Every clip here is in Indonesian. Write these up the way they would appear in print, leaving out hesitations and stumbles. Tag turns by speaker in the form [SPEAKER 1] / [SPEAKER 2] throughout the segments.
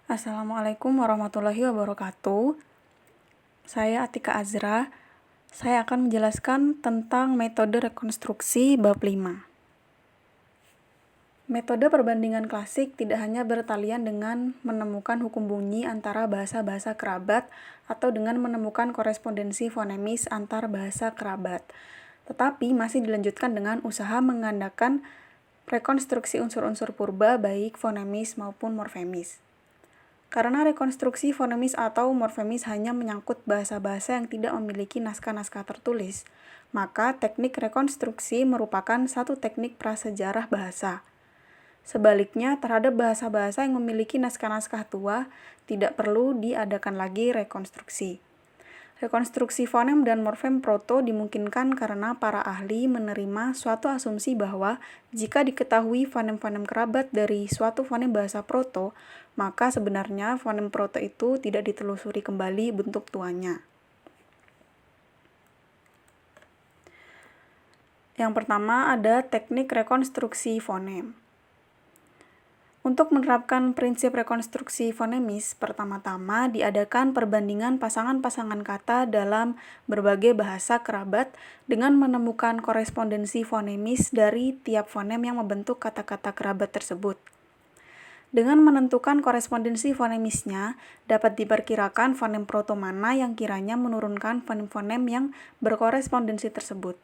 [SPEAKER 1] Assalamualaikum warahmatullahi wabarakatuh. Saya Atika Azra. Saya akan menjelaskan tentang metode rekonstruksi bab 5. Metode perbandingan klasik tidak hanya bertalian dengan menemukan hukum bunyi antara bahasa-bahasa kerabat atau dengan menemukan korespondensi fonemis antar bahasa kerabat, tetapi masih dilanjutkan dengan usaha mengandalkan rekonstruksi unsur-unsur purba baik fonemis maupun morfemis. Karena rekonstruksi fonemis atau morfemis hanya menyangkut bahasa-bahasa yang tidak memiliki naskah-naskah tertulis, maka teknik rekonstruksi merupakan satu teknik prasejarah bahasa. Sebaliknya, terhadap bahasa-bahasa yang memiliki naskah-naskah tua, tidak perlu diadakan lagi rekonstruksi. Rekonstruksi fonem dan morfem proto dimungkinkan karena para ahli menerima suatu asumsi bahwa jika diketahui fonem-fonem kerabat dari suatu fonem bahasa proto, maka sebenarnya fonem proto itu tidak ditelusuri kembali bentuk tuanya. Yang pertama ada teknik rekonstruksi fonem. Untuk menerapkan prinsip rekonstruksi fonemis, pertama-tama diadakan perbandingan pasangan-pasangan kata dalam berbagai bahasa kerabat dengan menemukan korespondensi fonemis dari tiap fonem yang membentuk kata-kata kerabat tersebut. Dengan menentukan korespondensi fonemisnya, dapat diperkirakan fonem proto mana yang kiranya menurunkan fonem-fonem yang berkorespondensi tersebut.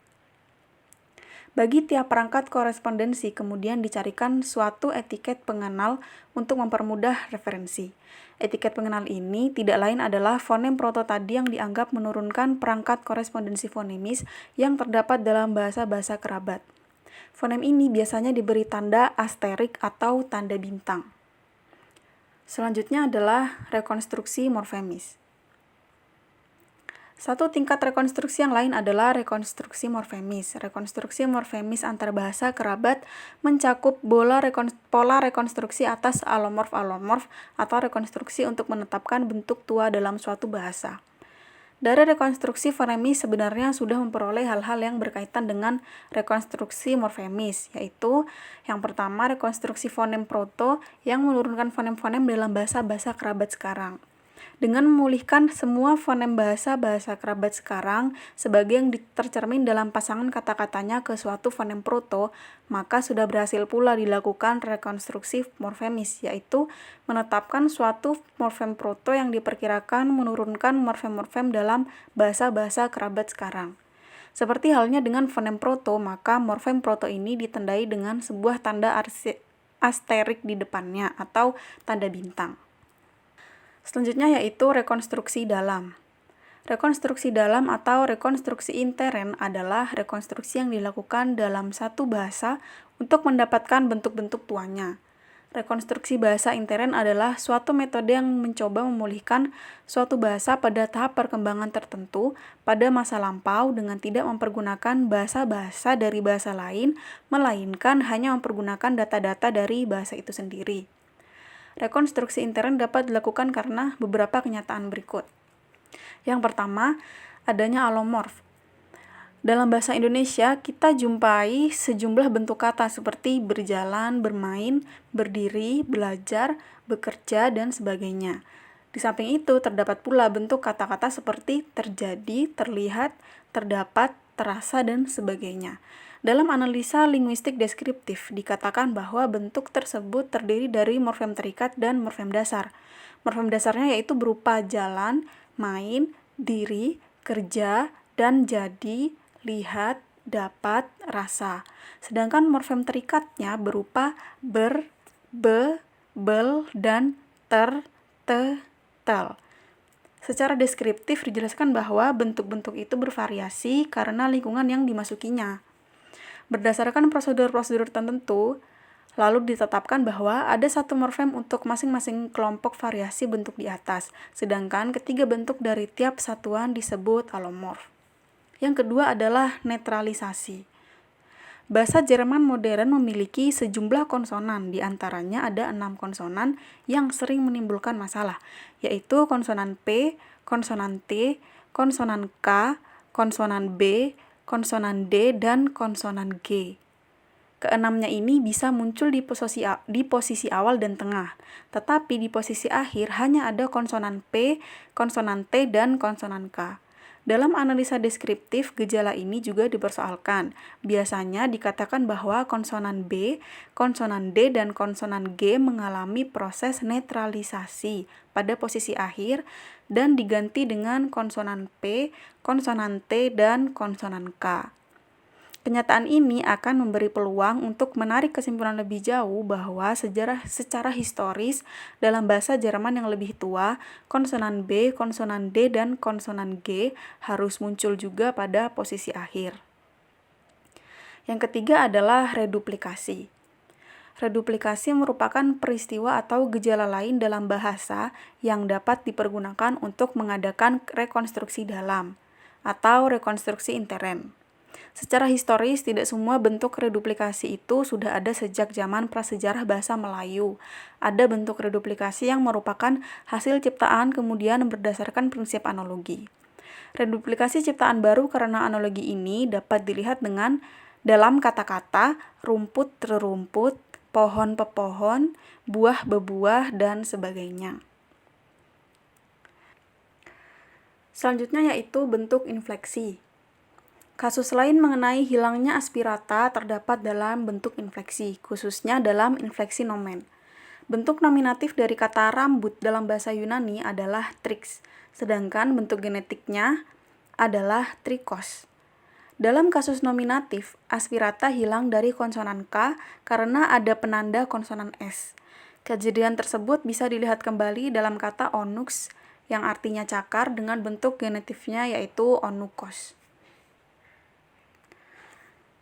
[SPEAKER 1] Bagi tiap perangkat korespondensi, kemudian dicarikan suatu etiket pengenal untuk mempermudah referensi. Etiket pengenal ini tidak lain adalah fonem proto tadi yang dianggap menurunkan perangkat korespondensi fonemis yang terdapat dalam bahasa-bahasa kerabat. Fonem ini biasanya diberi tanda asterik atau tanda bintang. Selanjutnya adalah rekonstruksi morfemis. Satu tingkat rekonstruksi yang lain adalah rekonstruksi morfemis. Rekonstruksi morfemis antar bahasa kerabat mencakup pola rekonstruksi atas alomorf-alomorf atau rekonstruksi untuk menetapkan bentuk tua dalam suatu bahasa. Dari rekonstruksi fonemis sebenarnya sudah memperoleh hal-hal yang berkaitan dengan rekonstruksi morfemis, yaitu yang pertama rekonstruksi fonem proto yang menurunkan fonem-fonem dalam bahasa-bahasa kerabat sekarang. Dengan memulihkan semua fonem bahasa-bahasa kerabat sekarang sebagai yang tercermin dalam pasangan kata-katanya ke suatu fonem proto, maka sudah berhasil pula dilakukan rekonstruksi morfemis, yaitu menetapkan suatu morfem proto yang diperkirakan menurunkan morfem-morfem dalam bahasa-bahasa kerabat sekarang. Seperti halnya dengan fonem proto, maka morfem proto ini ditandai dengan sebuah tanda asterik di depannya atau tanda bintang. Selanjutnya yaitu rekonstruksi dalam. Rekonstruksi dalam atau rekonstruksi intern adalah rekonstruksi yang dilakukan dalam satu bahasa untuk mendapatkan bentuk-bentuk tuanya. Rekonstruksi bahasa intern adalah suatu metode yang mencoba memulihkan suatu bahasa pada tahap perkembangan tertentu pada masa lampau dengan tidak mempergunakan bahasa-bahasa dari bahasa lain, melainkan hanya mempergunakan data-data dari bahasa itu sendiri. Rekonstruksi intern dapat dilakukan karena beberapa kenyataan berikut. Yang pertama, adanya alomorf. Dalam bahasa Indonesia, kita jumpai sejumlah bentuk kata seperti berjalan, bermain, berdiri, belajar, bekerja, dan sebagainya. Di samping itu, terdapat pula bentuk kata-kata seperti terjadi, terlihat, terdapat, terasa, dan sebagainya. Dalam analisa linguistik deskriptif, dikatakan bahwa bentuk tersebut terdiri dari morfem terikat dan morfem dasar. Morfem dasarnya yaitu berupa jalan, main, diri, kerja, dan jadi, lihat, dapat, rasa. Sedangkan morfem terikatnya berupa ber, be, bel, dan ter, te, tel. Secara deskriptif dijelaskan bahwa bentuk-bentuk itu bervariasi karena lingkungan yang dimasukinya. Berdasarkan prosedur-prosedur tertentu, lalu ditetapkan bahwa ada satu morfem untuk masing-masing kelompok variasi bentuk di atas, sedangkan ketiga bentuk dari tiap satuan disebut alomorf. Yang kedua adalah netralisasi. Bahasa Jerman modern memiliki sejumlah konsonan, di antaranya ada 6 konsonan yang sering menimbulkan masalah, yaitu konsonan P, konsonan T, konsonan K, konsonan B, konsonan D, dan konsonan G. Keenamnya ini bisa muncul di posisi awal dan tengah, tetapi di posisi akhir hanya ada konsonan P, konsonan T, dan konsonan K. Dalam analisa deskriptif, gejala ini juga dipersoalkan. Biasanya dikatakan bahwa konsonan B, konsonan D, dan konsonan G mengalami proses netralisasi pada posisi akhir dan diganti dengan konsonan P, konsonan T, dan konsonan K. Kenyataan ini akan memberi peluang untuk menarik kesimpulan lebih jauh bahwa secara historis dalam bahasa Jerman yang lebih tua, konsonan B, konsonan D, dan konsonan G harus muncul juga pada posisi akhir. Yang ketiga adalah reduplikasi. Reduplikasi merupakan peristiwa atau gejala lain dalam bahasa yang dapat dipergunakan untuk mengadakan rekonstruksi dalam atau rekonstruksi intern. Secara historis, tidak semua bentuk reduplikasi itu sudah ada sejak zaman prasejarah bahasa Melayu. Ada bentuk reduplikasi yang merupakan hasil ciptaan kemudian berdasarkan prinsip analogi. Reduplikasi ciptaan baru karena analogi ini dapat dilihat dalam kata-kata, rumput terumput, pohon pepohon, buah bebuah, dan sebagainya. Selanjutnya yaitu bentuk infleksi. Kasus lain mengenai hilangnya aspirata terdapat dalam bentuk infleksi, khususnya dalam infleksi nomen. Bentuk nominatif dari kata rambut dalam bahasa Yunani adalah trix, sedangkan bentuk genetiknya adalah trikos. Dalam kasus nominatif, aspirata hilang dari konsonan K karena ada penanda konsonan S. Kejadian tersebut bisa dilihat kembali dalam kata onux yang artinya cakar dengan bentuk genetifnya yaitu onukos.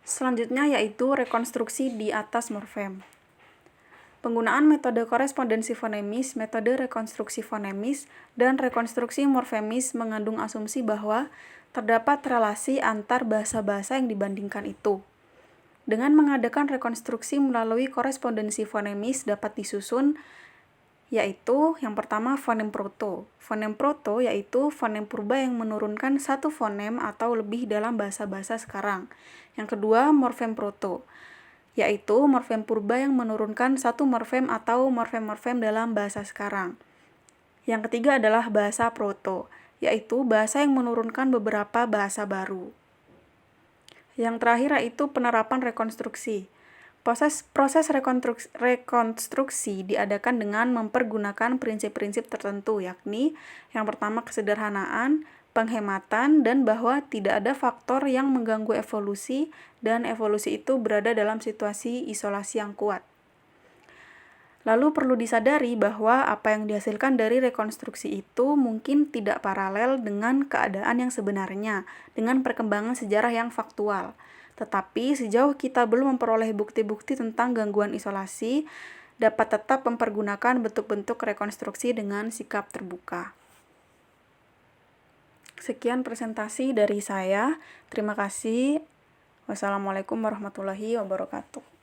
[SPEAKER 1] Selanjutnya yaitu rekonstruksi di atas morfem. Penggunaan metode korespondensi fonemis, metode rekonstruksi fonemis, dan rekonstruksi morfemis mengandung asumsi bahwa terdapat relasi antar bahasa-bahasa yang dibandingkan itu. Dengan mengadakan rekonstruksi melalui korespondensi fonemis dapat disusun yaitu yang pertama fonem proto. Fonem proto yaitu fonem purba yang menurunkan satu fonem atau lebih dalam bahasa-bahasa sekarang. Yang kedua, morfem proto, yaitu morfem purba yang menurunkan satu morfem atau morfem-morfem dalam bahasa sekarang. Yang ketiga adalah bahasa proto, yaitu bahasa yang menurunkan beberapa bahasa baru. Yang terakhir yaitu penerapan rekonstruksi. Proses rekonstruksi diadakan dengan mempergunakan prinsip-prinsip tertentu, yakni yang pertama kesederhanaan, penghematan, dan bahwa tidak ada faktor yang mengganggu evolusi, dan evolusi itu berada dalam situasi isolasi yang kuat. Lalu perlu disadari bahwa apa yang dihasilkan dari rekonstruksi itu mungkin tidak paralel dengan keadaan yang sebenarnya, dengan perkembangan sejarah yang faktual. Tetapi sejauh kita belum memperoleh bukti-bukti tentang gangguan isolasi, dapat tetap mempergunakan bentuk-bentuk rekonstruksi dengan sikap terbuka. Sekian presentasi dari saya. Terima kasih. Wassalamualaikum warahmatullahi wabarakatuh.